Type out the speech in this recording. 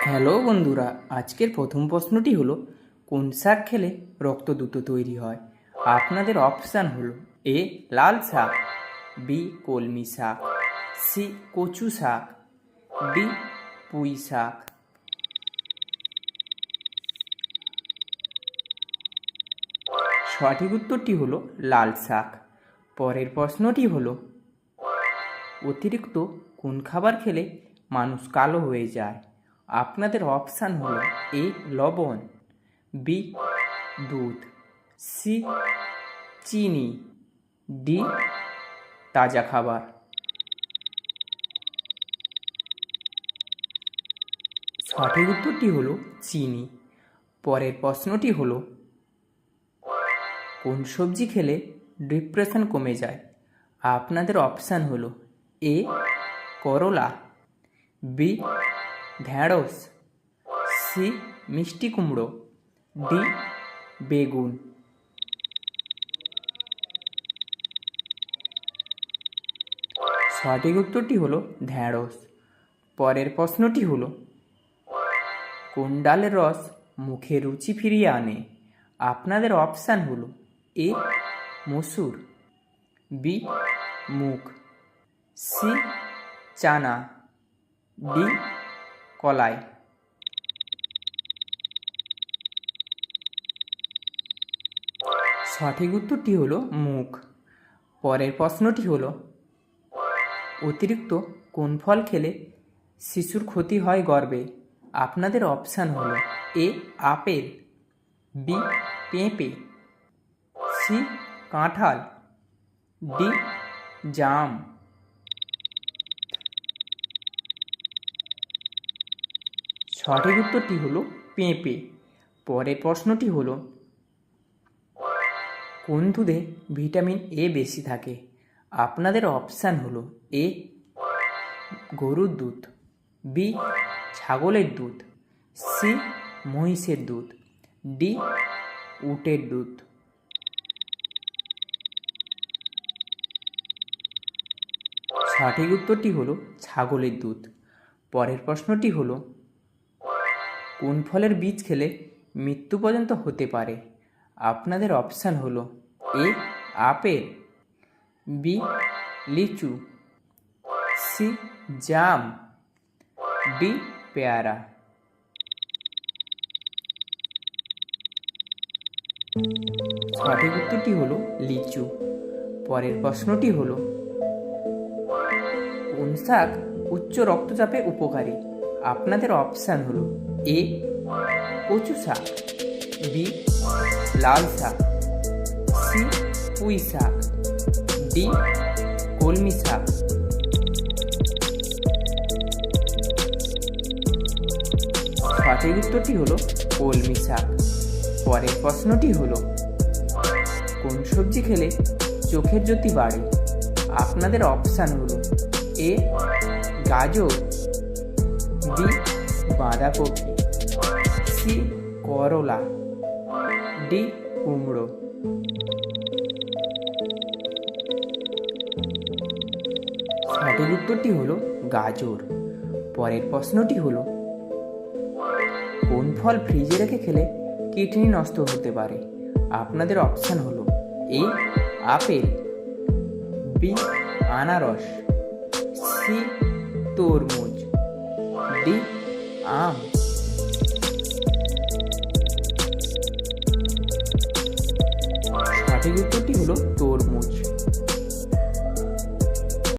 Hello বন্ধুরা, আজকের প্রথম প্রশ্নটি হলো কোন শাক খেলে রক্ত দ্রুত তৈরি হয়। আপনাদের অপশান হলো এ লাল শাক, বি কলমি শাক, সি কচু শাক, ডি পুঁই শাক। সঠিক উত্তরটি হলো লাল শাক। পরের প্রশ্নটি হলো অতিরিক্ত কোন খাবার খেলে মানুষ কালো হয়ে যায়। আপনাদের অপশান হলো এ লবণ, বি দুধ, সি চিনি, ডি তাজা খাবার। সঠিক উত্তরটি হলো চিনি। পরের প্রশ্নটি হলো কোন সবজি খেলে ডিপ্রেশন কমে যায়। আপনাদের অপশান হলো এ করলা, বি ঢ্যাঁড়স, সি মিষ্টি কুমড়ো, ডি বেগুন। সঠিক উত্তরটি হলো ঢ্যাঁড়স। পরের প্রশ্নটি হলো কোন ডালের রস মুখে রুচি ফিরিয়ে আনে। আপনাদের অপশান হলো এ মসুর, বি মুগ, সি চানা, ডি কলাই। সঠিক উত্তরটি হলো মুগ। পরের প্রশ্নটি হলো অতিরিক্ত কোন ফল খেলে শিশুর ক্ষতি হয় গর্ভে। আপনাদের অপশান হলো এ আপেল, বি পেঁপে, সি কাঁঠাল, ডি জাম। সঠিক উত্তরটি হলো পেঁপে। পরের প্রশ্নটি হলো কোন দুধে ভিটামিন এ বেশি থাকে। আপনাদের অপশান হলো এ গরুর দুধ, বি ছাগলের দুধ, সি মহিষের দুধ, ডি উটের দুধ। সঠিক উত্তরটি হলো ছাগলের দুধ। পরের প্রশ্নটি হলো কোন ফলের বীজ খেলে মৃত্যু পর্যন্ত হতে পারে। আপনাদের অপশান হলো এ আপেল, বি লিচু, সি জাম, ডি পেয়ারা। সঠিক উত্তরটি হলো লিচু। পরের প্রশ্নটি হলো কোন শাক উচ্চ রক্তচাপে উপকারী। আপনাদের অপশান হলো এ কচু শাক, বি লাল শাক, সি পুঁই শাক, ডি কলমি শাক। সঠিক উত্তরটি হলো কলমি শাক। পরের প্রশ্নটি হলো কোন সবজি খেলে চোখের জ্যোতি বাড়ে। আপনাদের অপশান হলো এ গাজর, বি বাঁধাকপি, সি করলা, ডি কুমড়ো। সঠিক উত্তরটি হলো গাজর। পরের প্রশ্নটি হলো কোন ফল ফ্রিজে রেখে খেলে কিডনি নষ্ট হতে পারে। আপনাদের অপশান হলো এ আপেল, বি আনারস, সি তরমুজ, ডি আম। সঠিক উত্তরটি হলো তরমুজ।